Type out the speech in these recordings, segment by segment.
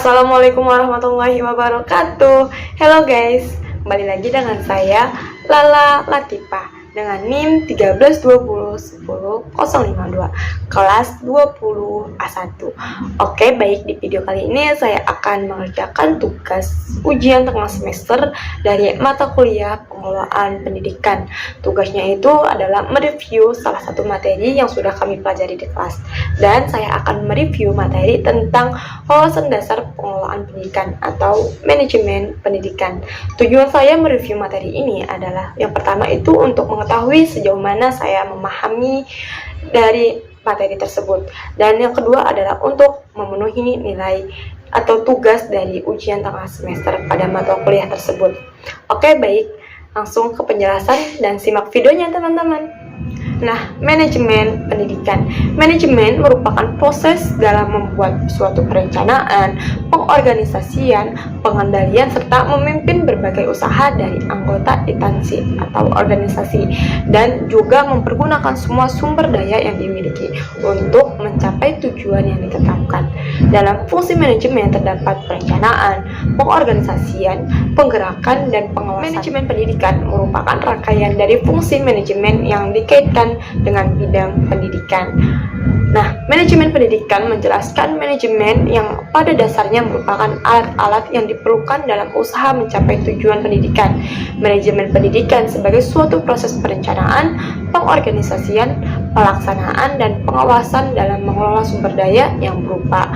Assalamualaikum warahmatullahi wabarakatuh. Hello guys, kembali lagi dengan saya Lala Latifah dengan NIM 132010052 kelas 20A1. Oke, baik, di video kali ini saya akan mengerjakan tugas ujian tengah semester dari mata kuliah pengelolaan pendidikan. Tugasnya itu adalah mereview salah satu materi yang sudah kami pelajari di kelas, dan saya akan mereview materi tentang wawasan dasar pengelolaan pendidikan atau manajemen pendidikan. Tujuan saya mereview materi ini adalah yang pertama itu untuk mengetahui sejauh mana saya memahami dari materi tersebut, dan yang kedua adalah untuk memenuhi nilai atau tugas dari ujian tengah semester pada mata kuliah tersebut. Oke, baik, langsung ke penjelasan dan simak videonya teman-teman. Nah, manajemen pendidikan. Manajemen merupakan proses dalam membuat suatu perencanaan, pengorganisasian, pengendalian, serta memimpin berbagai usaha dari anggota instansi atau organisasi, dan juga mempergunakan semua sumber daya yang dimiliki untuk mencapai tujuan yang ditetapkan. Dalam fungsi manajemen terdapat perencanaan, pengorganisasian, penggerakan, dan pengawasan. Manajemen pendidikan merupakan rangkaian dari fungsi manajemen yang dikaitkan dengan bidang pendidikan. Nah, manajemen pendidikan menjelaskan manajemen yang pada dasarnya merupakan alat-alat yang diperlukan dalam usaha mencapai tujuan pendidikan. Manajemen pendidikan sebagai suatu proses perencanaan, pengorganisasian, pelaksanaan, dan pengawasan dalam mengelola sumber daya yang berupa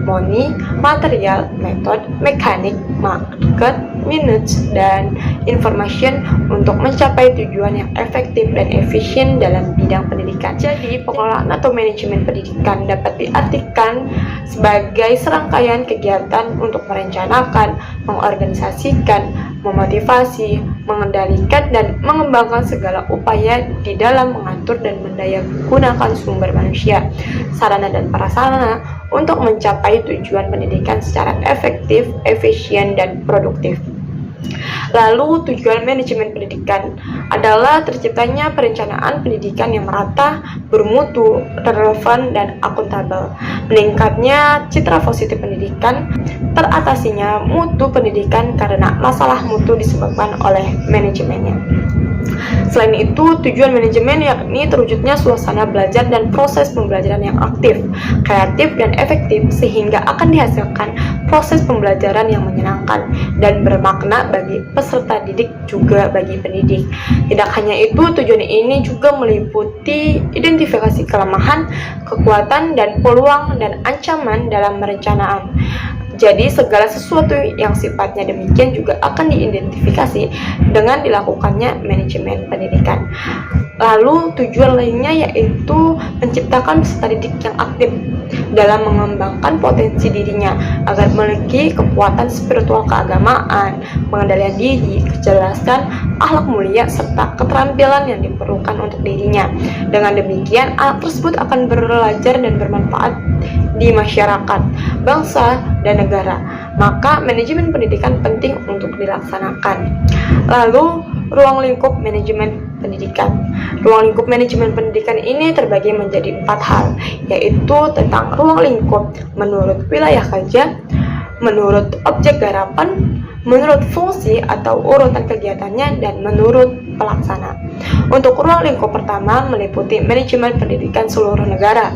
money, material, metode, mekanik, market, minutes, dan information untuk mencapai tujuan yang efektif dan efisien dalam bidang pendidikan. Jadi, pengelolaan atau manajemen pendidikan dapat diartikan sebagai serangkaian kegiatan untuk merencanakan, mengorganisasikan, memotivasi, mengendalikan, dan mengembangkan segala upaya di dalam mengatur dan mendayagunakan sumber manusia, sarana dan prasarana untuk mencapai tujuan pendidikan secara efektif, efisien, dan produktif. Lalu, tujuan manajemen pendidikan adalah terciptanya perencanaan pendidikan yang merata, bermutu, relevan, dan akuntabel, meningkatnya citra positif pendidikan, teratasinya mutu pendidikan karena masalah mutu disebabkan oleh manajemennya. Selain itu, tujuan manajemen yakni terwujudnya suasana belajar dan proses pembelajaran yang aktif, kreatif, dan efektif sehingga akan dihasilkan proses pembelajaran yang menyenangkan dan bermakna bagi peserta didik juga bagi pendidik. Tidak hanya itu, tujuan ini juga meliputi identifikasi kelemahan, kekuatan, dan peluang dan ancaman dalam perencanaan. Jadi, segala sesuatu yang sifatnya demikian juga akan diidentifikasi dengan dilakukannya manajemen pendidikan. Lalu, tujuan lainnya yaitu menciptakan peserta didik yang aktif dalam mengembangkan potensi dirinya agar memiliki kekuatan spiritual keagamaan, pengendalian diri, kecerdasan, akhlak mulia, serta keterampilan yang diperlukan untuk dirinya. Dengan demikian, anak tersebut akan belajar dan bermanfaat di masyarakat, bangsa, dan negara. Maka manajemen pendidikan penting untuk dilaksanakan. Lalu, ruang lingkup manajemen pendidikan. Ruang lingkup manajemen pendidikan ini terbagi menjadi 4 hal, yaitu tentang ruang lingkup menurut wilayah kerja, menurut objek garapan, menurut fungsi atau urutan kegiatannya, dan menurut pelaksana. Untuk ruang lingkup pertama meliputi manajemen pendidikan seluruh negara,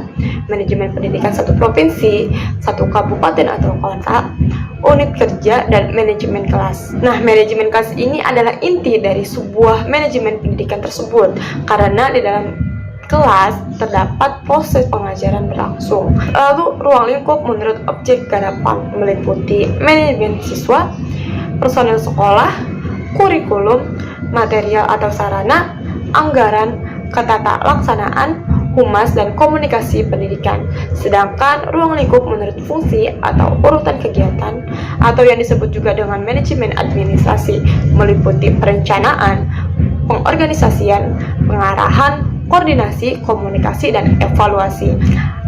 manajemen pendidikan satu provinsi, satu kabupaten atau kota, unit kerja, dan manajemen kelas. Nah, manajemen kelas ini adalah inti dari sebuah manajemen pendidikan tersebut, karena di dalam kelas terdapat proses pengajaran berlangsung. Lalu, ruang lingkup menurut objek garapan meliputi manajemen siswa, personel sekolah, kurikulum, material atau sarana, anggaran, ketata laksanaan, humas, dan komunikasi pendidikan. Sedangkan ruang lingkup menurut fungsi atau urutan kegiatan atau yang disebut juga dengan manajemen administrasi meliputi perencanaan, pengorganisasian, pengarahan, koordinasi, komunikasi, dan evaluasi.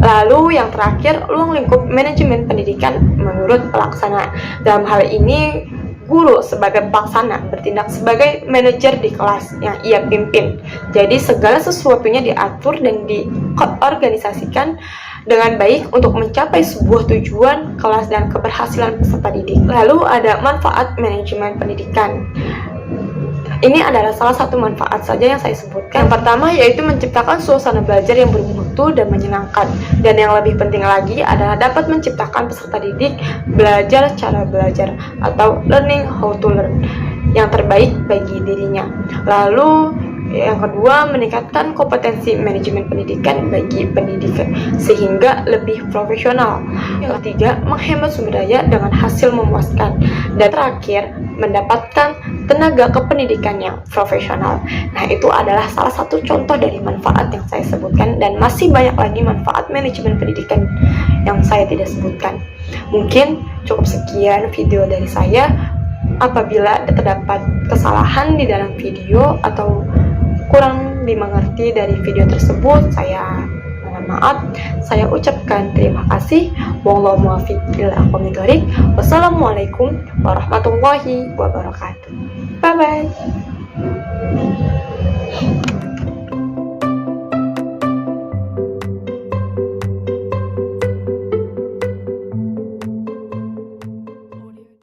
Lalu yang terakhir, ruang lingkup manajemen pendidikan menurut pelaksana. Dalam hal ini, guru sebagai pelaksana bertindak sebagai manajer di kelas yang ia pimpin. Jadi segala sesuatunya diatur dan diorganisasikan dengan baik untuk mencapai sebuah tujuan kelas dan keberhasilan peserta didik. Lalu ada manfaat manajemen pendidikan. Ini adalah salah satu manfaat saja yang saya sebutkan. Yang pertama yaitu menciptakan suasana belajar yang bermutu dan menyenangkan. Dan yang lebih penting lagi adalah dapat menciptakan peserta didik belajar cara belajar atau learning how to learn yang terbaik bagi dirinya. Lalu yang kedua, meningkatkan kompetensi manajemen pendidikan bagi pendidik sehingga lebih profesional. Yang ketiga, menghemat sumber daya dengan hasil memuaskan. Dan terakhir, mendapatkan tenaga kependidikan yang profesional. Nah, itu adalah salah satu contoh dari manfaat yang saya sebutkan, dan masih banyak lagi manfaat manajemen pendidikan yang saya tidak sebutkan. Mungkin cukup sekian video dari saya. Apabila terdapat kesalahan di dalam video atau kurang dimengerti dari video tersebut, saya mohon maaf. Saya ucapkan terima kasih. Wallahu muwaffiq ila aqwamit thoriq. Wassalamualaikum warahmatullahi wabarakatuh. Bye bye.